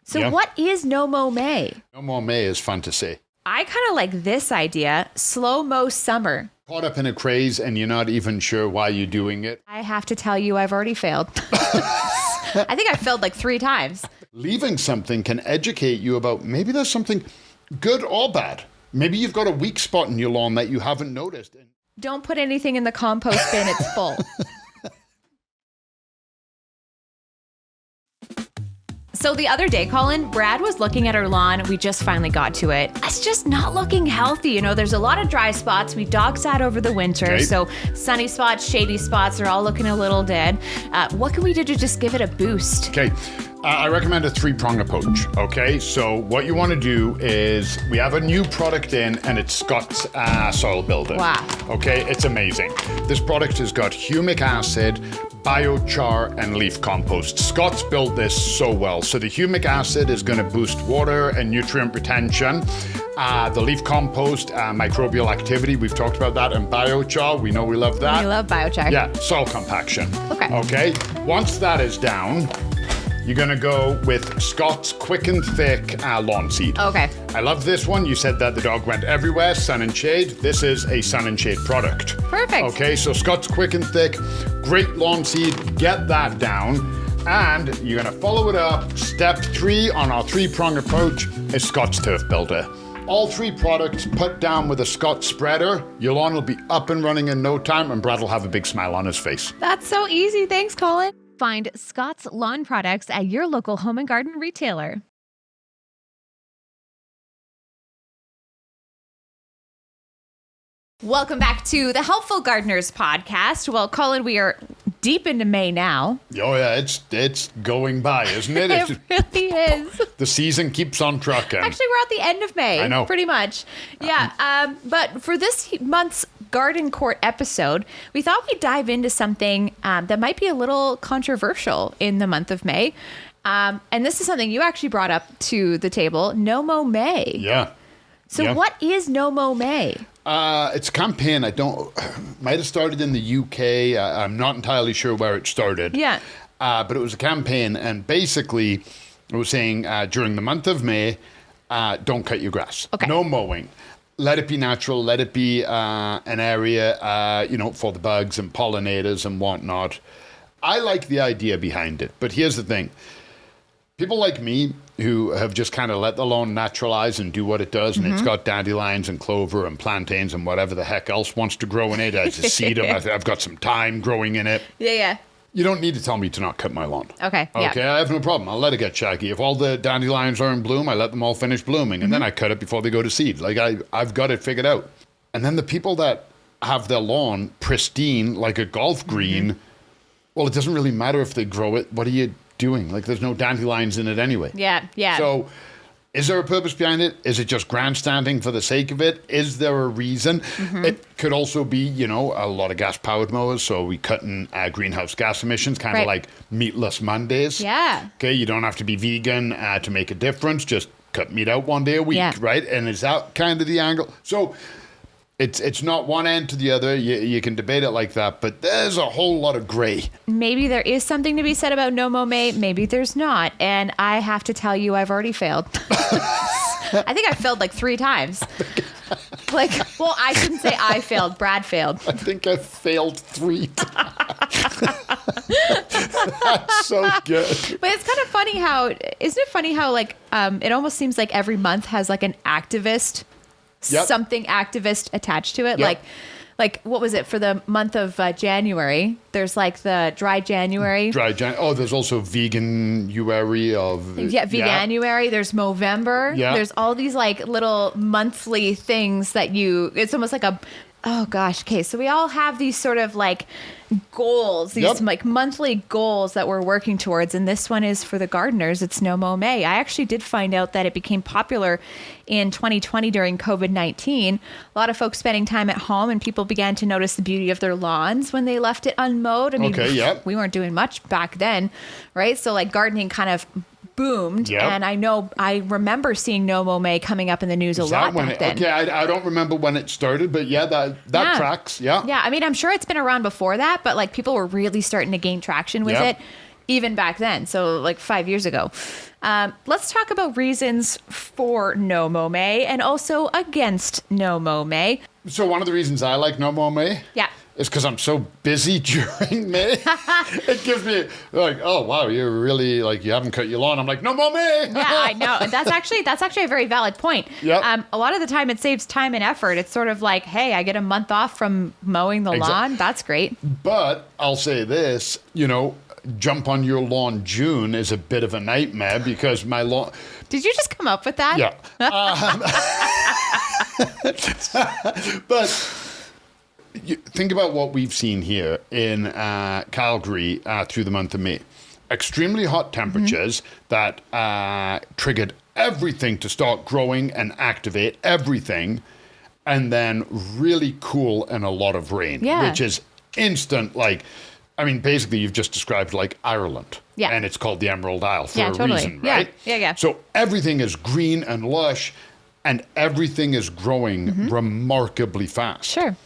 So what is Mow May? Mow May is fun to say. I kind of like this idea, slow-mo summer. Caught up in a craze and you're not even sure why you're doing it. I have to tell you, I've already failed. I think I failed like 3 times. Leaving something can educate you about maybe there's something good or bad. Maybe you've got a weak spot in your lawn that you haven't noticed. Don't put anything in the compost bin, it's full. So the other day, Colin, Brad was looking at our lawn. We just finally got to it. It's just not looking healthy. You know, there's a lot of dry spots. We dog sat over the winter. Okay. So sunny spots, shady spots are all looking a little dead. What can we do to just give it a boost? Okay. I recommend a 3-prong approach. Okay. So what you want to do is we have a new product in and it's Scott's Soil Builder. Wow. Okay. It's amazing. This product has got humic acid, biochar, and leaf compost. Scott's built this so well. So the humic acid is going to boost water and nutrient retention. The leaf compost, microbial activity, we've talked about that. And biochar, we know we love that. We love biochar. Yeah, soil compaction. Okay. Okay. Once that is down, you're going to go with Scott's Quick and Thick Lawn Seed. Okay. I love this one. You said that the dog went everywhere, sun and shade. This is a sun and shade product. Perfect. Okay, so Scott's Quick and Thick, great lawn seed. Get that down. And you're going to follow it up. Step 3 on our 3-prong approach is Scott's Turf Builder. All 3 products put down with a Scott spreader. Your lawn will be up and running in no time, and Brad will have a big smile on his face. That's so easy. Thanks, Colin. Find Scott's Lawn Products at your local home and garden retailer. Welcome back to the Helpful Gardeners podcast. Well, Colin, we are deep into May now. Oh yeah, it's going by, isn't it? It really is. The season keeps on trucking. Actually, we're at the end of May. I know. Pretty much. Yeah. But for this month's Garden Court episode, we thought we'd dive into something that might be a little controversial in the month of May. And this is something you actually brought up to the table, Mow May. Yeah. So what is Mow May? It's a campaign. Might have started in the UK. I'm not entirely sure where it started. Yeah. But it was a campaign, and basically it was saying during the month of May, don't cut your grass. Okay. No mowing. Let it be natural. Let it be an area, for the bugs and pollinators and whatnot. I like the idea behind it, but here's the thing. People like me who have just kind of let the lawn naturalize and do what it does, and it's got dandelions and clover and plantains and whatever the heck else wants to grow in it. I just seed them. I've got some thyme growing in it. Yeah. You don't need to tell me to not cut my lawn. Okay. Okay, I have no problem. I'll let it get shaggy. If all the dandelions are in bloom, I let them all finish blooming, and then I cut it before they go to seed. Like I've got it figured out. And then the people that have their lawn pristine like a golf green, well, it doesn't really matter if they grow it. What are you doing? Like, there's no dandelions in it anyway. Yeah. So is there a purpose behind it? Is it just grandstanding for the sake of it? Is there a reason? It could also be, a lot of gas-powered mowers, so we cutting greenhouse gas emissions, kind of like meatless Mondays. Yeah. Okay, you don't have to be vegan to make a difference. Just cut meat out one day a week, right? And is that kind of the angle? So it's not one end to the other. You can debate it like that, but there's a whole lot of gray. Maybe there is something to be said about Mow May. Maybe there's not. And I have to tell you, I've already failed. I think I failed like 3 times. I shouldn't say I failed. Brad failed. I think I failed 3 times. That's so good. But it's kind of funny isn't it funny how it almost seems like every month has like an activist, something activist attached to it. Like what was it for the month of January? There's like the dry January. There's also veganuary of... Yeah, veganuary. There's Movember. Yeah. There's all these like little monthly things that it's almost like oh gosh. Okay. So we all have these sort of like goals, these like monthly goals that we're working towards. And this one is for the gardeners. It's Mow May. I actually did find out that it became popular in 2020 during COVID-19. A lot of folks spending time at home, and people began to notice the beauty of their lawns when they left it unmowed. I mean, we weren't doing much back then, right? So like gardening kind of boomed, and I remember seeing Mow May coming up in the news a lot back then. Okay, I don't remember when it started, but that tracks. Yeah. I mean, I'm sure it's been around before that, but like people were really starting to gain traction with it even back then. So like 5 years ago. Let's talk about reasons for no Mow May and also against no Mow May. So one of the reasons I like no Mow May, yeah, is because I'm so busy during May. It gives me like, oh wow, you're really like you haven't cut your lawn. I'm like, no Mow May. Yeah, I know. And that's actually a very valid point. Yep. A lot of the time it saves time and effort. It's sort of like, hey, I get a month off from mowing the lawn. That's great. But I'll say this, jump on your lawn June is a bit of a nightmare because my lawn. Did you just come up with that? Yeah. But think about what we've seen here in Calgary through the month of May. Extremely hot temperatures that triggered everything to start growing and activate everything, and then really cool and a lot of rain, which is instant, basically you've just described like Ireland. Yeah. And it's called the Emerald Isle for a reason, right? Yeah. So everything is green and lush and everything is growing remarkably fast. Sure.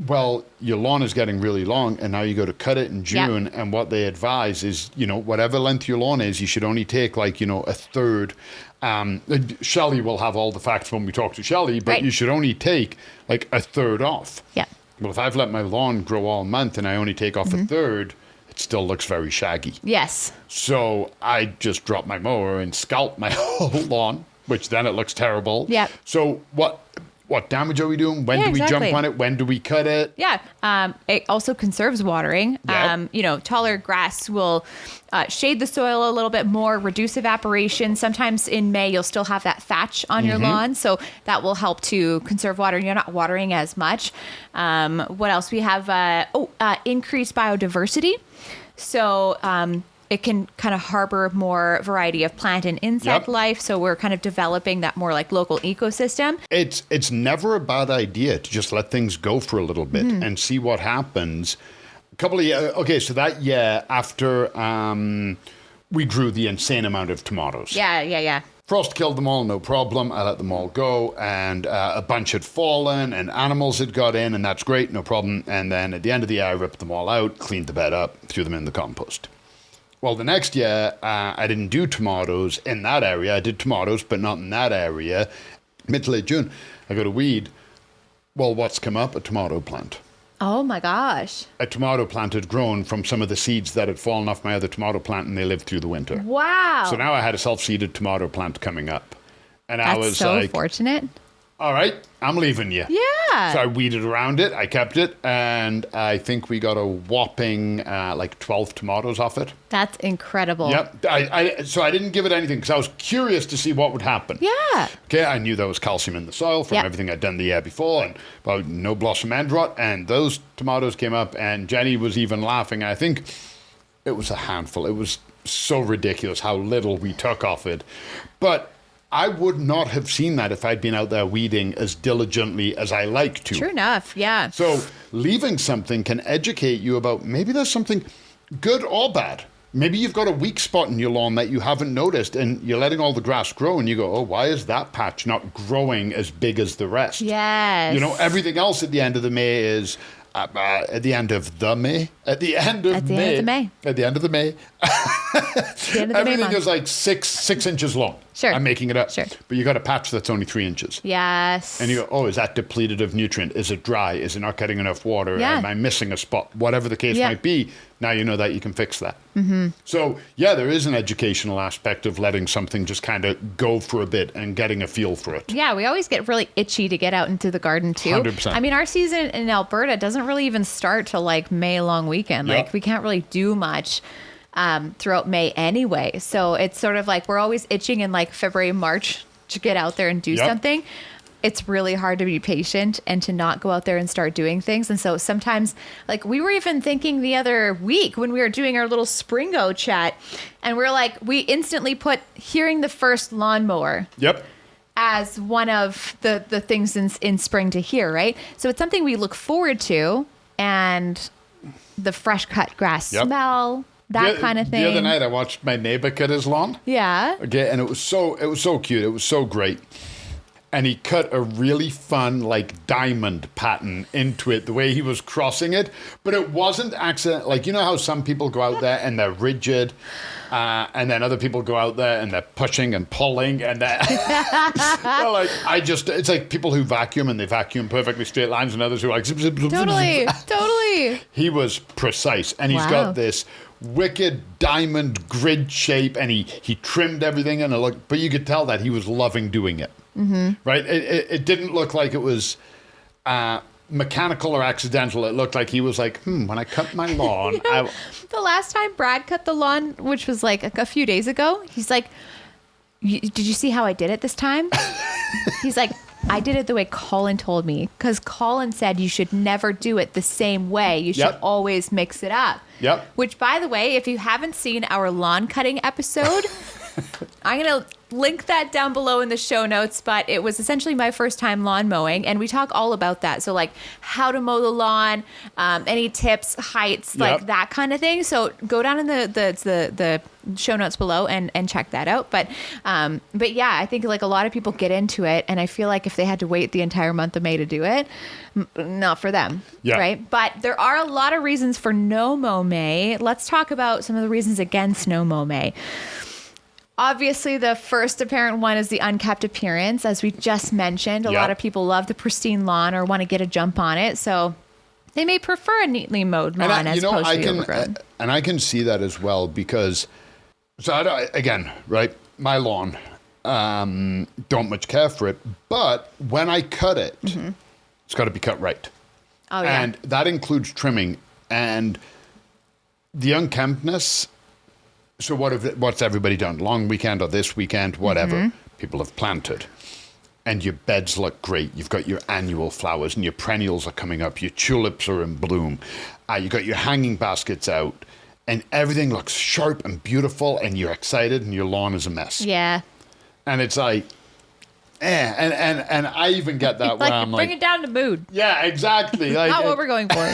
Well, your lawn is getting really long and now you go to cut it in June and what they advise is, whatever length your lawn is, you should only take a third. Shelley will have all the facts when we talk to Shelley, but you should only take a third off. Yeah. Well, if I've let my lawn grow all month and I only take off a third, it still looks very shaggy. Yes. So I just drop my mower and scalp my whole lawn, which then it looks terrible. Yeah. So what damage are we doing? When do we jump on it? When do we cut it? Yeah. It also conserves watering. Yep. Taller grass will shade the soil a little bit more, reduce evaporation. Sometimes in May, you'll still have that thatch on your lawn. So that will help to conserve water. You're not watering as much. What else? We have increased biodiversity. So it can kind of harbor more variety of plant and insect life. So we're kind of developing that more local ecosystem. It's never a bad idea to just let things go for a little bit and see what happens. A couple of years, okay, so that year after we grew the insane amount of tomatoes. Yeah. Frost killed them all, no problem. I let them all go, and a bunch had fallen, and animals had got in, and that's great, no problem. And then at the end of the year, I ripped them all out, cleaned the bed up, threw them in the compost. Well, the next year, I didn't do tomatoes in that area. I did tomatoes, but not in that area. Mid to late June, I got a weed. Well, what's come up? A tomato plant. Oh, my gosh. A tomato plant had grown from some of the seeds that had fallen off my other tomato plant, and they lived through the winter. Wow. So now I had a self-seeded tomato plant coming up. And That's I was so fortunate. All right, I'm leaving you. Yeah. So I weeded around it. I kept it. And I think we got a whopping 12 tomatoes off it. That's incredible. Yep. So I didn't give it anything because I was curious to see what would happen. Yeah. Okay, I knew there was calcium in the soil from everything I'd done the year before and no blossom end rot. And those tomatoes came up and Jenny was even laughing. I think it was a handful. It was so ridiculous how little we took off it. But I would not have seen that if I'd been out there weeding as diligently as I like to. True enough, yeah. So leaving something can educate you about maybe there's something good or bad. Maybe you've got a weak spot in your lawn that you haven't noticed and you're letting all the grass grow and you go, oh, why is that patch not growing as big as the rest? Yes. Everything else at the end of the May is... at the end of the May? At the end of May. Everything is like six inches long. Sure. I'm making it up. Sure. But you got a patch that's only 3 inches. Yes. And you go, oh, is that depleted of nutrient? Is it dry? Is it not getting enough water? Yeah. Am I missing a spot? Whatever the case might be, now you know that you can fix that. Mm-hmm. So, there is an educational aspect of letting something just kind of go for a bit and getting a feel for it. Yeah, we always get really itchy to get out into the garden too. 100%. I mean, our season in Alberta doesn't really even start till May long weekend. We can't really do much throughout May anyway. So it's sort of we're always itching in February, March to get out there and do something. It's really hard to be patient and to not go out there and start doing things. And so sometimes, we were even thinking the other week when we were doing our little Springo chat, and we instantly put hearing the first lawnmower. Yep. As one of the things in spring to hear, right? So it's something we look forward to, and the fresh cut grass smell, that kind of thing. The other night I watched my neighbor cut his lawn. Yeah. Okay, and it was so cute. It was so great. and he cut a really fun, like, diamond pattern into it, the way he was crossing it. But it wasn't accident. Like, you know how some people go out there and they're rigid, and then other people go out there and they're pushing and pulling, and they're like, it's like people who vacuum and they vacuum perfectly straight lines, and others who are like, Totally. He was precise, and he's got this wicked diamond grid shape, and he trimmed everything, and it looked, but you could tell that he was loving doing it. Right? It didn't look like it was mechanical or accidental. It looked like he was like, when I cut my lawn. The last time Brad cut the lawn, which was like a few days ago, he's like, did you see how I did it this time? He's like, I did it the way Colin told me, because Colin said you should never do it the same way. You should always mix it up. Yep. Which, by the way, if you haven't seen our lawn cutting episode, I'm going to link that down below in the show notes, but it was essentially my first time lawn mowing, and we talk all about that. So like how to mow the lawn, any tips, heights, like that kind of thing. So go down in the show notes below and check that out. But yeah, I think like a lot of people get into it, and I feel like if they had to wait the entire month of May to do it, not for them, right? But there are a lot of reasons for no Mow May. Let's talk about some of the reasons against no Mow May. Obviously, the first apparent one is the unkept appearance. As we just mentioned, a lot of people love the pristine lawn or want to get a jump on it. So they may prefer a neatly mowed lawn as opposed to the overgrown. And I can see that as well because, again, right, my lawn, don't much care for it. But when I cut it, it's got to be cut right. Oh, yeah. And that includes trimming. And the unkemptness... So what's everybody done? Long weekend or this weekend, whatever. People have planted. And your beds look great. You've got your annual flowers and your perennials are coming up. Your tulips are in bloom. You've got your hanging baskets out. And everything looks sharp and beautiful and you're excited and your lawn is a mess. Yeah. And it's like, And I even get that where I'm like... Bring it down to mood. Yeah, exactly. Like, not what we're going for.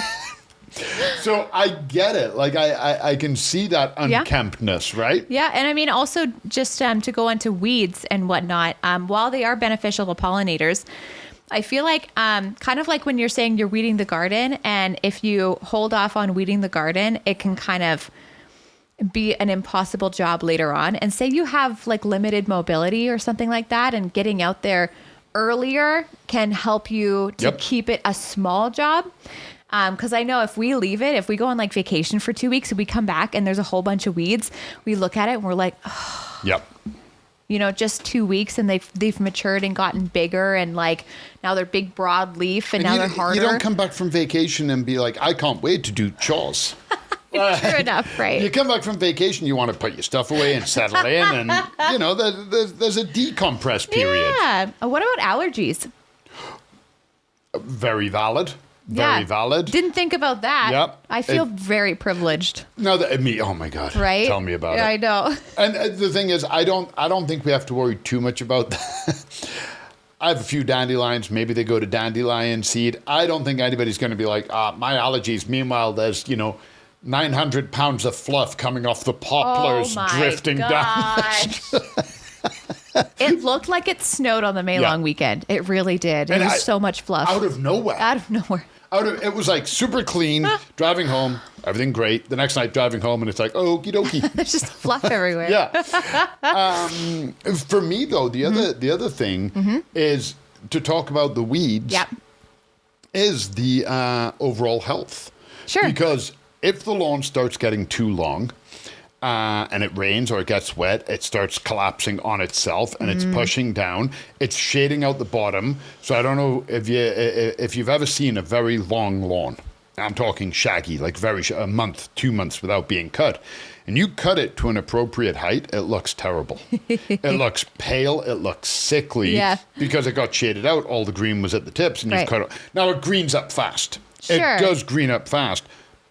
So I get it. Like I can see that unkemptness, right? Yeah, and I mean also just to go into weeds and whatnot. While they are beneficial to pollinators, I feel like kind of like when you're saying you're weeding the garden, and if you hold off on weeding the garden, it can kind of be an impossible job later on. And say you have like limited mobility or something like that, and getting out there earlier can help you to keep it a small job. Because I know if we leave it, if we go on like vacation for 2 weeks and we come back and there's a whole bunch of weeds, we look at it and we're like, just 2 weeks and they've matured and gotten bigger, and like now they're big broad leaf and now they're harder. You don't come back from vacation and be like, I can't wait to do chores. True enough, right? You come back from vacation, you want to put your stuff away and settle in, and there's a decompress period. Yeah. What about allergies? Very valid. Very valid. Didn't think about that. Yep. I feel very privileged. No, oh my God. Right? Tell me about it. I know. And the thing is, I don't think we have to worry too much about that. I have a few dandelions. Maybe they go to dandelion seed. I don't think anybody's going to be like, my allergies. Meanwhile, there's, 900 pounds of fluff coming off the poplars drifting down. It looked like it snowed on the May long weekend. It really did. It was so much fluff. Out of nowhere. It was like super clean, driving home, everything great. The next night driving home and it's like, okie dokie. There's just fluff everywhere. For me though, the other thing is to talk about the weeds is the overall health. Sure. Because if the lawn starts getting too long, and it rains or it gets wet, it starts collapsing on itself and it's pushing down. It's shading out the bottom. So I don't know if you've ever seen a very long lawn. I'm talking shaggy, like a month, 2 months without being cut. And you cut it to an appropriate height, it looks terrible. It looks pale, it looks sickly. Yeah. Because it got shaded out, all the green was at the tips and you've cut it. Now it greens up fast. Sure. It does green up fast.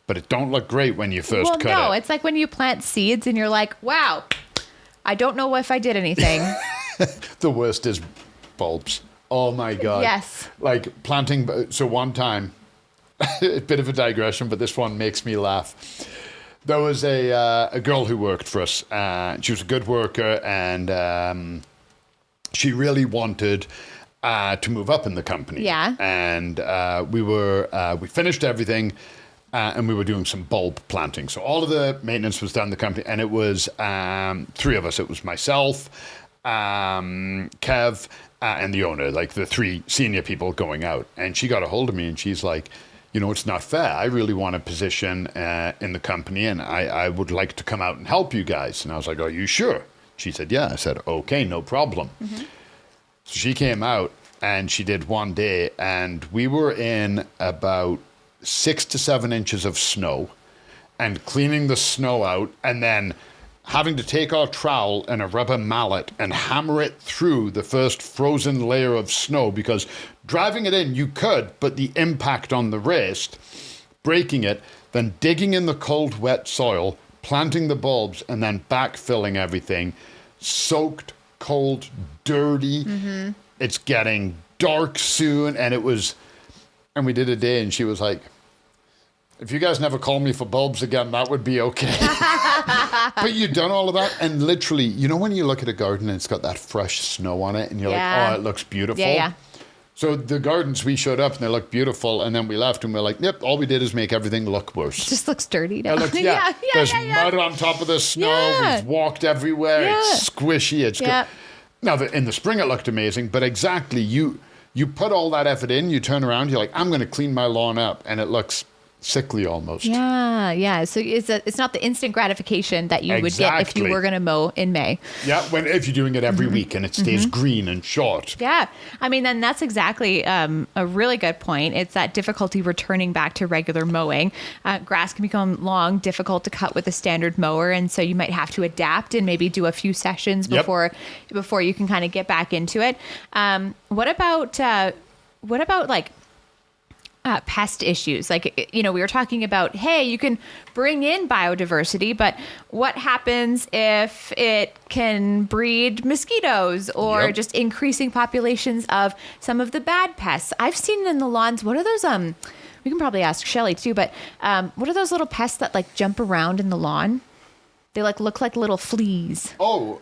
But it don't look great when you first cut it. No, it's like when you plant seeds and you're like, wow, I don't know if I did anything. The worst is bulbs. Oh, my God. Yes. Like planting. So one time, a bit of a digression, but this one makes me laugh. There was a girl who worked for us. She was a good worker, and she really wanted to move up in the company. Yeah. And we finished everything, and we were doing some bulb planting. So all of the maintenance was done in the company, and it was 3 of us. It was myself, Kev, and the owner, like the 3 senior people going out. And she got a hold of me, and she's like, it's not fair. I really want a position in the company, and I would like to come out and help you guys. And I was like, are you sure? She said, yeah. I said, okay, no problem. Mm-hmm. So she came out, and she did one day, and we were in about 6 to 7 inches of snow, and cleaning the snow out, and then having to take our trowel and a rubber mallet and hammer it through the first frozen layer of snow, because driving it in, you could, but the impact on the wrist, breaking it, then digging in the cold, wet soil, planting the bulbs, and then backfilling everything, soaked, cold, dirty. Mm-hmm. It's getting dark soon. And we did a day, and she was like, if you guys never call me for bulbs again, that would be okay. But you've done all of that. And literally, when you look at a garden and it's got that fresh snow on it, and you're like, oh, it looks beautiful. Yeah. So the gardens, we showed up and they looked beautiful, and then we left and we're like, yep, all we did is make everything look worse. It just looks dirty now. There's mud on top of the snow. Yeah. We've walked everywhere. Yeah. It's squishy. It's good. Now, in the spring it looked amazing, but exactly, you put all that effort in, you turn around, you're like, I'm going to clean my lawn up, and it looks sickly almost. Yeah. So it's not the instant gratification that you would get if you were going to mow in May. Yeah, if you're doing it every week and it stays green and short. Yeah. I mean, then that's exactly a really good point. It's that difficulty returning back to regular mowing. Grass can become long, difficult to cut with a standard mower, and so you might have to adapt and maybe do a few sessions before you can kind of get back into it. What about like pest issues? Like, we were talking about, hey, you can bring in biodiversity, but what happens if it can breed mosquitoes or just increasing populations of some of the bad pests? I've seen in the lawns, what are those, we can probably ask Shelly too, but what are those little pests that like jump around in the lawn? They like look like little fleas. Oh,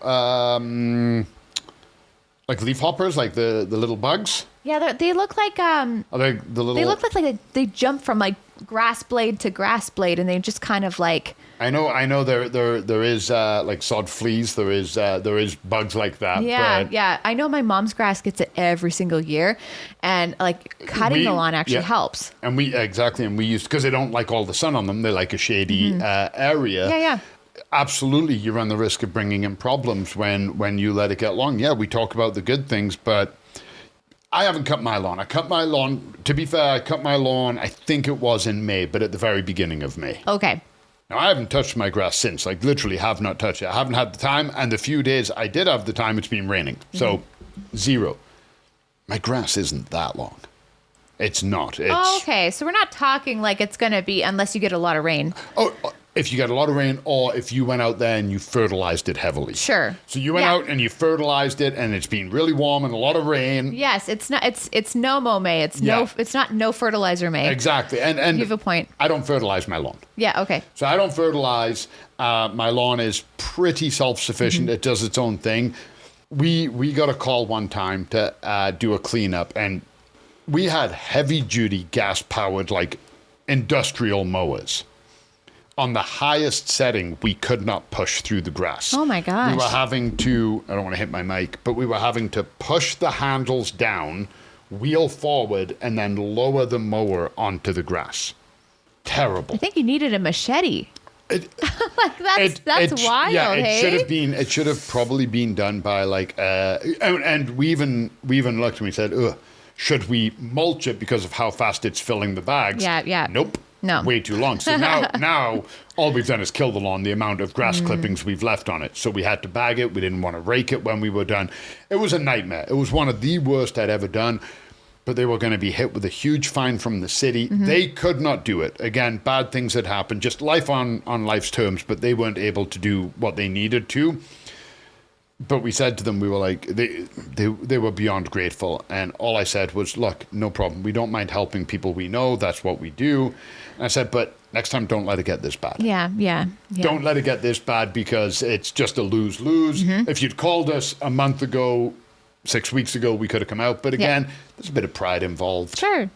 like leafhoppers, like the little bugs? Yeah, they look like are they the little? They look like they jump from like grass blade to grass blade, and they just kind of like. I know. There is like sod fleas. There is bugs like that. Yeah. I know my mom's grass gets it every single year, and like cutting the lawn actually helps. And we used, because they don't like all the sun on them. They like a shady area. Yeah. Absolutely, you run the risk of bringing in problems when you let it get long. Yeah, we talk about the good things, but I haven't cut my lawn. To be fair, I cut my lawn, I think it was in May, but at the very beginning of May. Okay. Now, I haven't touched my grass since, like literally have not touched it. I haven't had the time, and the few days I did have the time, it's been raining. So, 0. My grass isn't that long. It's not. Okay, so we're not talking like it's going to be unless you get a lot of rain. If you get a lot of rain, or if you went out there and you fertilized it heavily. Sure. So you went out and you fertilized it, and it's been really warm and a lot of rain. Yes, it's not. It's no Mow May. It's not no fertilizer May. Exactly. And you have a point. I don't fertilize my lawn. Yeah. Okay. So I don't fertilize. My lawn is pretty self-sufficient. It does its own thing. We got a call one time to do a cleanup, and we had heavy-duty gas-powered like industrial mowers. On the highest setting, we could not push through the grass. Oh my gosh. We were having to, I don't want to hit my mic, but we were having to push the handles down, wheel forward, and then lower the mower onto the grass. Terrible. I think you needed a machete. That's wild. Yeah, it should have probably been done by like, and we even looked and we said, should we mulch it because of how fast it's filling the bags? Yeah. Nope. No. Way too long. So now all we've done is kill the lawn, the amount of grass clippings we've left on it. So we had to bag it. We didn't want to rake it when we were done. It was a nightmare. It was one of the worst I'd ever done. But they were going to be hit with a huge fine from the city. They could not do it. Again, bad things had happened. Just life on life's terms. But they weren't able to do what they needed to. But we said to them, we were like, they were beyond grateful. And all I said was, look, no problem. We don't mind helping people we know. That's what we do. And I said, but next time, don't let it get this bad. Yeah. Don't let it get this bad, because it's just a lose-lose. If you'd called us a month ago, 6 weeks ago we could have come out. But again, there's a bit of pride involved. Sure.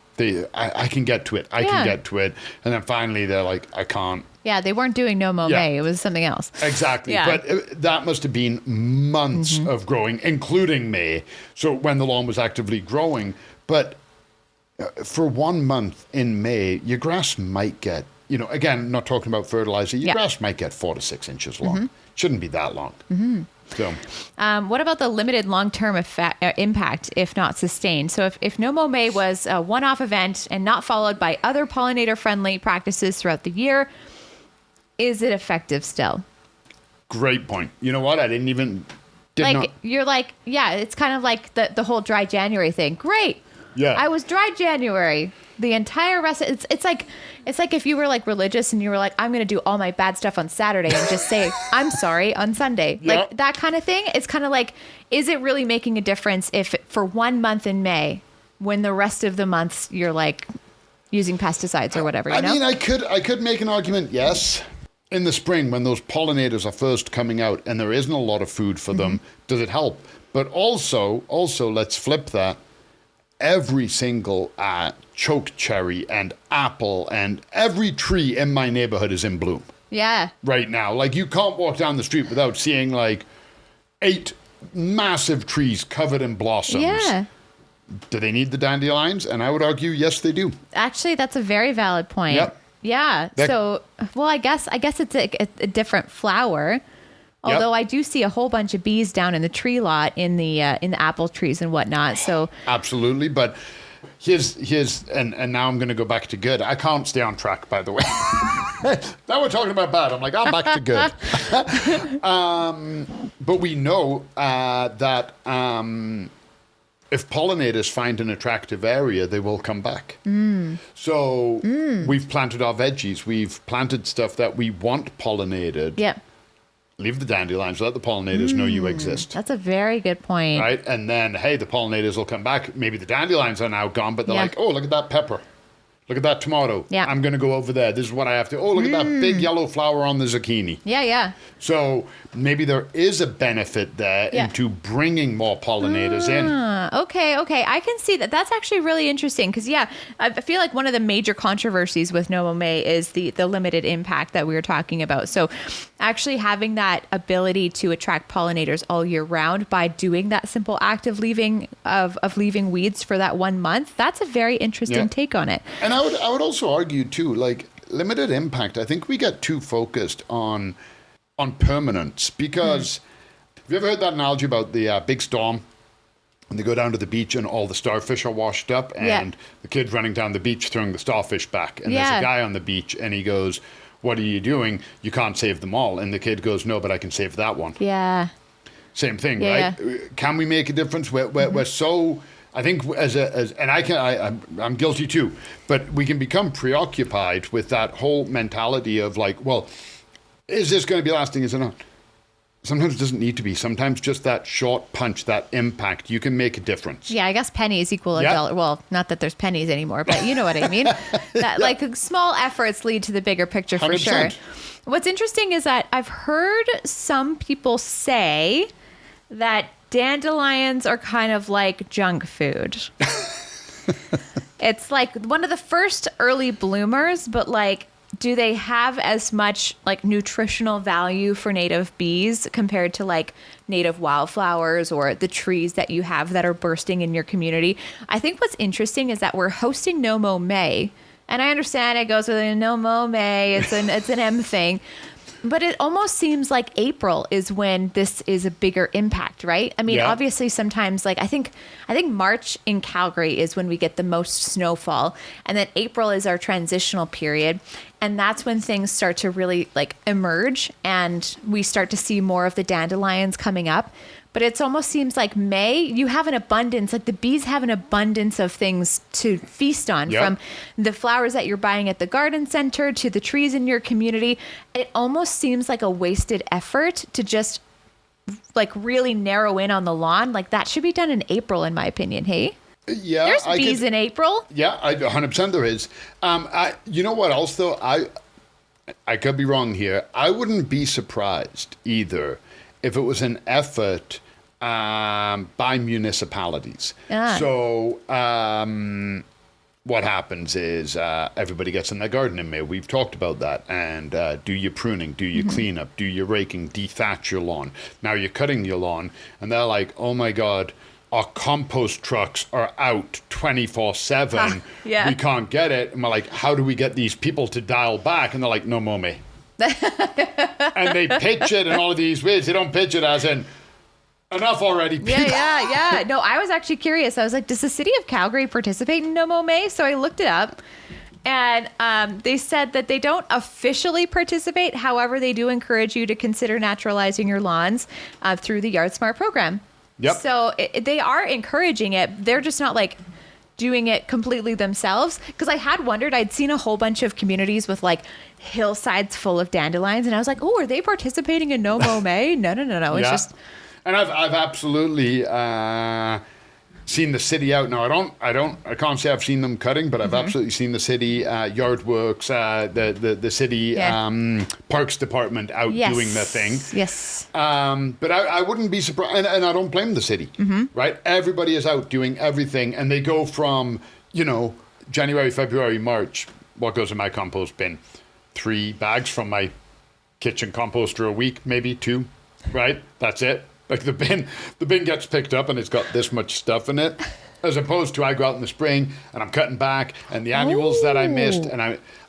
I can get to it. I can get to it. And then finally they're like, I can't. Yeah, they weren't doing No Mow May. It was something else. Exactly. Yeah. But that must have been months of growing, including May. So when the lawn was actively growing. But for 1 month in May, your grass might get, again, not talking about fertilizer, your grass might get 4 to 6 inches long. Shouldn't be that long. So, what about the limited long-term impact if not sustained? So if No Mow May was a one-off event and not followed by other pollinator-friendly practices throughout the year, is it effective still? Great point. You know what? You're like, yeah, it's kind of like the whole dry January thing. Great. Yeah. I was dry January. The entire rest of it's like if you were like religious and you were like, I'm going to do all my bad stuff on Saturday and just say, I'm sorry on Sunday. Yeah. Like that kind of thing. It's kind of like, is it really making a difference if for 1 month in May, when the rest of the months you're like using pesticides or whatever, I mean, I could make an argument, yes. In the spring, when those pollinators are first coming out and there isn't a lot of food for them, does it help? But also, let's flip that. Every single choke cherry and apple and every tree in my neighborhood is in bloom. Yeah. Right now. Like, you can't walk down the street without seeing, like, 8 massive trees covered in blossoms. Yeah. Do they need the dandelions? And I would argue, yes, they do. Actually, that's a very valid point. Yep. Yeah. I guess it's a different flower. Although I do see a whole bunch of bees down in the tree lot in the apple trees and whatnot. So absolutely, but here's and now I'm going to go back to good. I can't stay on track, by the way. Now we're talking about bad. I'm like, I'm back to good. But we know that if pollinators find an attractive area, they will come back. So we've planted our veggies. We've planted stuff that we want pollinated. Yeah. Leave the dandelions, let the pollinators know you exist. That's a very good point. Right? And then, hey, the pollinators will come back. Maybe the dandelions are now gone, but they're like, oh, look at that pepper. Look at that tomato. Yeah. I'm going to go over there. This is what I have to. Oh, look at that big yellow flower on the zucchini. Yeah, yeah. So maybe there is a benefit there into bringing more pollinators in. Okay. I can see that. That's actually really interesting because, I feel like one of the major controversies with No Mow May is the limited impact that we were talking about. So actually having that ability to attract pollinators all year round by doing that simple act of leaving weeds for that 1 month, that's a very interesting take on it. And I would also argue too, like limited impact. I think we get too focused on permanence because have you ever heard that analogy about the big storm? And they go down to the beach and all the starfish are washed up and the kid's running down the beach throwing the starfish back. And there's a guy on the beach and he goes, what are you doing? You can't save them all. And the kid goes, no, but I can save that one. Yeah. Same thing, right? Can we make a difference? We're so... I think I'm guilty too, but we can become preoccupied with that whole mentality of like, well, is this going to be lasting? Is it not? Sometimes it doesn't need to be. Sometimes just that short punch, that impact, you can make a difference. Yeah, I guess pennies equal a dollar. Well, not that there's pennies anymore, but you know what I mean. That like small efforts lead to the bigger picture for 100%. Sure. What's interesting is that I've heard some people say that dandelions are kind of like junk food. It's like one of the first early bloomers, but like, do they have as much like nutritional value for native bees compared to like native wildflowers or the trees that you have that are bursting in your community? I think what's interesting is that we're hosting No Mow May, and I understand it goes with a No Mow May. It's an M thing. But it almost seems like April is when this is a bigger impact, right? I mean, obviously sometimes like I think March in Calgary is when we get the most snowfall, and then April is our transitional period, and that's when things start to really like emerge and we start to see more of the dandelions coming up. But it almost seems like May, you have an abundance, like the bees have an abundance of things to feast on, from the flowers that you're buying at the garden center to the trees in your community. It almost seems like a wasted effort to just like really narrow in on the lawn. Like that should be done in April, in my opinion. Hey? Yeah. There's bees in April. Yeah, 100% there is. You know what else though? I could be wrong here. I wouldn't be surprised either if it was an effort by municipalities. Ah. So what happens is everybody gets in their garden in May. We've talked about that. And do your pruning, do your cleanup, do your raking, dethatch your lawn. Now you're cutting your lawn, and they're like, oh my God, our compost trucks are out 24/7. Yeah. We can't get it. And we're like, how do we get these people to dial back? And they're like, no, Mow May. And they pitch it in all of these ways. They don't pitch it as in, enough already, people. Yeah. No, I was actually curious. I was like, does the city of Calgary participate in Mow May? So I looked it up, and they said that they don't officially participate. However, they do encourage you to consider naturalizing your lawns through the Yard Smart program. Yep. So they are encouraging it. They're just not like doing it completely themselves. Because I had wondered, I'd seen a whole bunch of communities with like hillsides full of dandelions, and I was like, oh, are they participating in Mow May? No. It's just... And I've absolutely seen the city out. Now I can't say I've seen them cutting, but I've absolutely seen the city yard works, the city parks department out doing their thing. Yes. But I wouldn't be surprised, and I don't blame the city, right? Everybody is out doing everything, and they go from, January, February, March. What goes in my compost bin? 3 bags from my kitchen composter a week, maybe 2, right? That's it. Like the bin gets picked up and it's got this much stuff in it, as opposed to I go out in the spring and I'm cutting back, and the annuals that I missed, and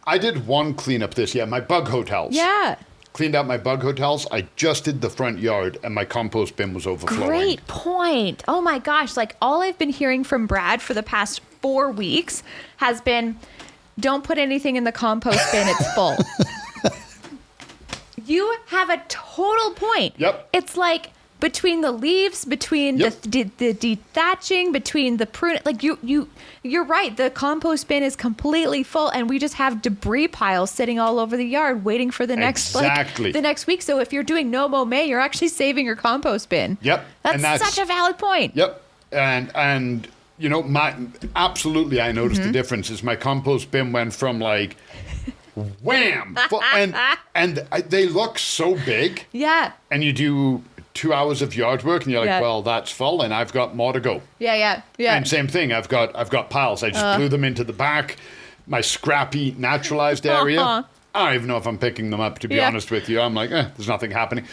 I did one cleanup this year, my bug hotels. Yeah. Cleaned out my bug hotels. I just did the front yard and my compost bin was overflowing. Great point. Oh my gosh. Like all I've been hearing from Brad for the past 4 weeks has been, don't put anything in the compost bin, it's full. You have a total point. Yep. It's like, between the leaves, between the dethatching, between the prune, like you're right. The compost bin is completely full, and we just have debris piles sitting all over the yard, waiting for the next the next week. So if you're doing Mow May, you're actually saving your compost bin. Yep, that's such a valid point. Yep, and absolutely, I noticed the difference. Is my compost bin went from like wham, and they look so big. Yeah, and you do 2 hours of yard work, and you're like, well, that's full, and I've got more to go. Yeah. And same thing, I've got piles. I just blew them into the back, my scrappy naturalized area. I don't even know if I'm picking them up, to be honest with you. I'm like, there's nothing happening.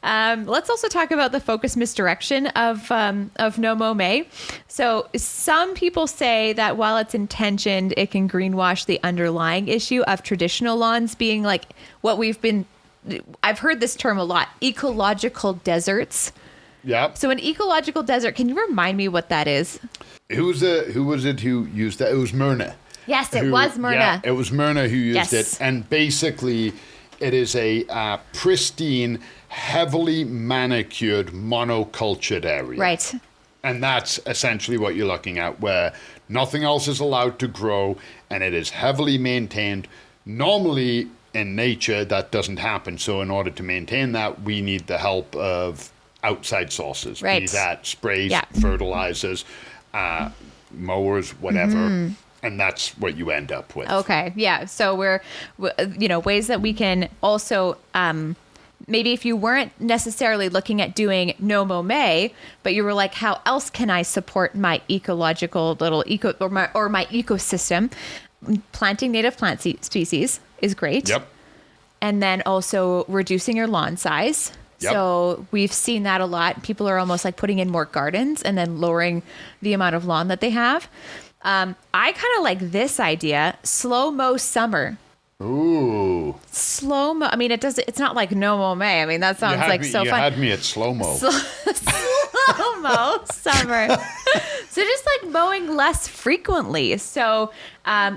Let's also talk about the focus misdirection of Mow May. So some people say that while it's intentioned, it can greenwash the underlying issue of traditional lawns being like what I've heard this term a lot, ecological deserts. Yeah. So an ecological desert, can you remind me what that is? Who was it who used that? It was Myrna. Yes, it was Myrna. Yeah, it was Myrna who used it. And basically, it is a pristine, heavily manicured, monocultured area. Right. And that's essentially what you're looking at, where nothing else is allowed to grow, and it is heavily maintained. Normally, in nature, that doesn't happen. So in order to maintain that, we need the help of outside sources. Right. Be that sprays, fertilizers, mowers, whatever. And that's what you end up with. Okay. Yeah. So we're ways that we can also, maybe if you weren't necessarily looking at doing Mow May, but you were like, how else can I support my ecological little or my ecosystem? Planting native plant species is great. Yep. And then also reducing your lawn size. Yep. So we've seen that a lot. People are almost like putting in more gardens and then lowering the amount of lawn that they have. I kind of like this idea, slow mow summer. Ooh. Slow mo. I mean, it's not like Mow May. I mean, that sounds fun. You had me at slow mo. Slow mo summer. So just like mowing less frequently. So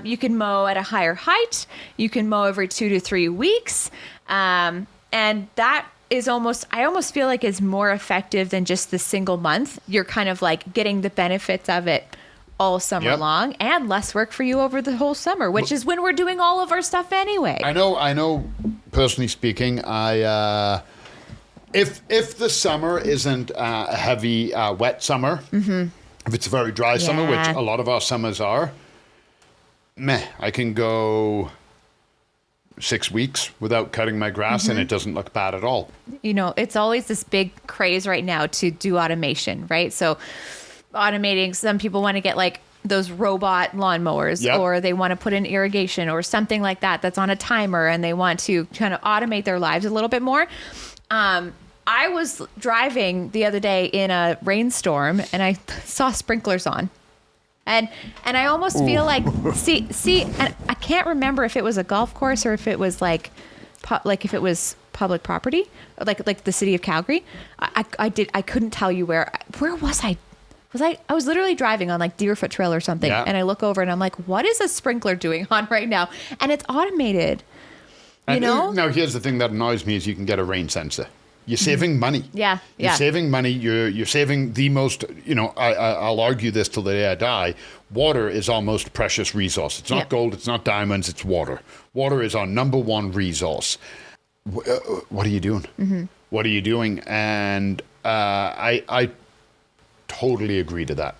you can mow at a higher height. You can mow every 2 to 3 weeks. And that is I almost feel like is more effective than just the single month. You're kind of like getting the benefits of it all summer long, and less work for you over the whole summer, which is when we're doing all of our stuff anyway. I know. Personally speaking, if the summer isn't a heavy wet summer, if it's a very dry summer, which a lot of our summers are, I can go 6 weeks without cutting my grass and it doesn't look bad at all. You know, it's always this big craze right now to do automation, right? So automating, some people want to get like those robot lawnmowers, or they want to put in irrigation or something like that that's on a timer, and they want to kind of automate their lives a little bit more. I was driving the other day in a rainstorm and I saw sprinklers on. And I almost feel like, and I can't remember if it was a golf course or if it was like if it was public property, like the city of Calgary. I couldn't tell you where was I? I was literally driving on like Deerfoot Trail or something. And I look over and I'm like, what is a sprinkler doing on right now? And it's automated, you know? Now, here's the thing that annoys me is you can get a rain sensor. You're saving money. Yeah. You're saving money. You're saving the most, you know, I'll argue this till the day I die. Water is our most precious resource. It's not gold. It's not diamonds. It's water. Water is our number one resource. What are you doing? What are you doing? And I totally agree to that.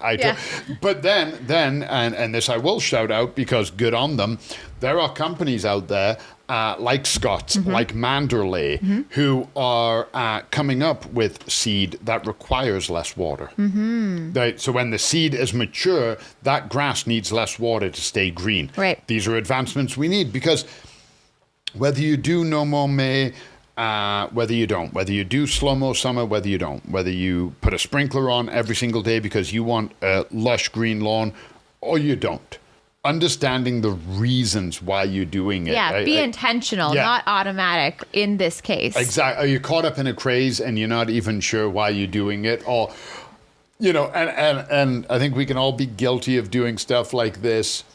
But then, and this I will shout out because good on them. There are companies out there like Scott's, like Manderley, who are coming up with seed that requires less water. So when the seed is mature, that grass needs less water to stay green. Right. These are advancements we need because whether you do Mow May, whether you don't, whether you do slow-mo summer, whether you don't, whether you put a sprinkler on every single day because you want a lush green lawn or you don't. Understanding the reasons why you're doing it. Yeah, be intentional, not automatic in this case. Exactly. Are you caught up in a craze and you're not even sure why you're doing it? Or, you know, and I think we can all be guilty of doing stuff like this.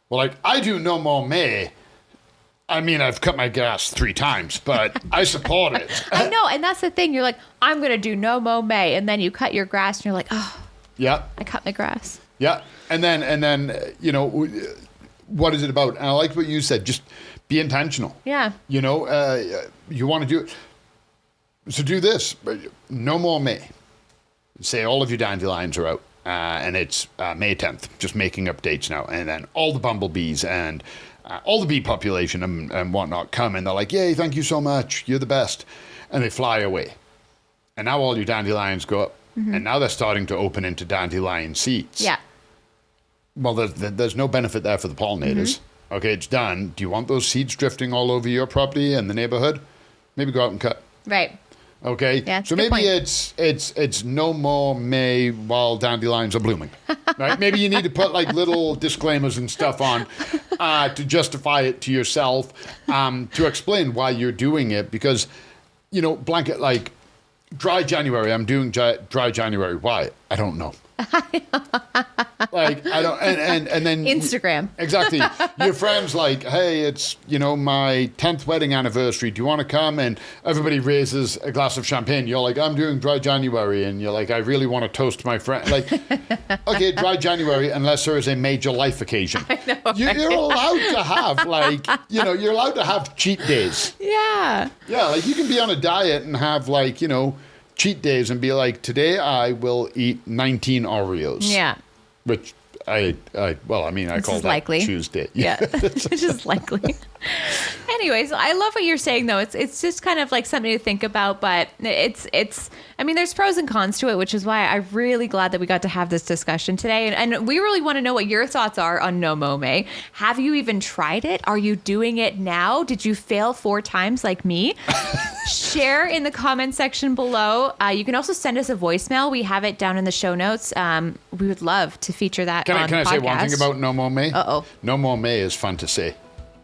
Well, like, I do Mow May. I mean, I've cut my grass 3 times, but I support it. I know, and that's the thing. You're like, I'm going to do Mow May, and then you cut your grass, and you're like, oh, I cut my grass. Yeah, and then you know, what is it about? And I like what you said. Just be intentional. Yeah. You know, you want to do it. So do this. Mow May. Say all of your dandelions are out, and it's May 10th. Just making up dates now, and then all the bumblebees and all the bee population and whatnot come, and they're like, yay, thank you so much. You're the best. And they fly away. And now all your dandelions go up. And now they're starting to open into dandelion seeds. Yeah. Well, there's no benefit there for the pollinators. Okay, it's done. Do you want those seeds drifting all over your property and the neighborhood? Maybe go out and cut. Right. Okay. Yeah, so maybe it's Mow May while dandelions are blooming. Right? Maybe you need to put like little disclaimers and stuff on to justify it to yourself, to explain why you're doing it. Because, you know, blanket like dry January. I'm doing dry January. Why? I don't know. Like, I don't, and then Instagram. Exactly. Your friend's like, hey, it's, you know, my 10th wedding anniversary. Do you want to come? And everybody raises a glass of champagne. You're like, I'm doing dry January. And you're like, I really want to toast my friend. Like, okay, dry January, unless there is a major life occasion. I know, you're allowed to have, like, you know, you're allowed to have cheat days. Yeah. Yeah, like you can be on a diet and have, like, you know, cheat days and be like, today I will eat 19 Oreos. Yeah. Which I call that likely. Tuesday. Yeah. It's just likely. Anyways, I love what you're saying though. It's just kind of like something to think about, but it's I mean, there's pros and cons to it, which is why I'm really glad that we got to have this discussion today. And we really want to know what your thoughts are on Mow May. Have you even tried it? Are you doing it now? Did you fail 4 times like me? Share in the comment section below. You can also send us a voicemail. We have it down in the show notes. We would love to feature that Can I podcast. say one thing about Mow May? Uh-oh. Mow May is fun to say.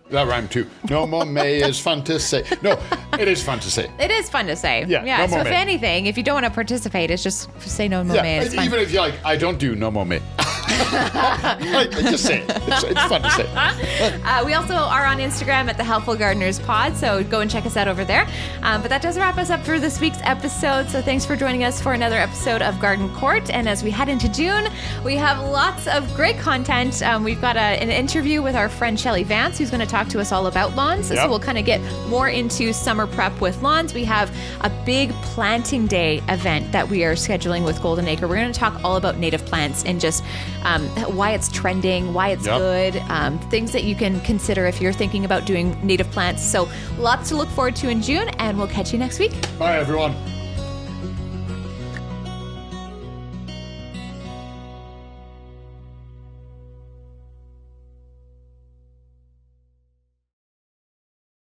That rhymed too. Mow May is fun to say. No, it is fun to say. It is fun to say. Yeah. So if anything, if you don't want to participate, it's just say Mow May. It's fun. Even if you're like, I don't do Mow May. Like, just say it. It's fun to say. We also are on Instagram at the Helpful Gardeners Pod, so go and check us out over there. But that does wrap us up for this week's episode. So thanks for joining us for another episode of Garden Court. And as we head into June, we have lots of great content. We've got an interview with our friend Shelly Vance, who's going to talk to us all about lawns. Yep. So we'll kind of get more into summer prep with lawns. We have a big planting day event that we are scheduling with Golden Acre. We're going to talk all about native plants and just why it's trending, why it's good, things that you can consider if you're thinking about doing native plants. So lots to look forward to in June, and we'll catch you next week. Bye, everyone.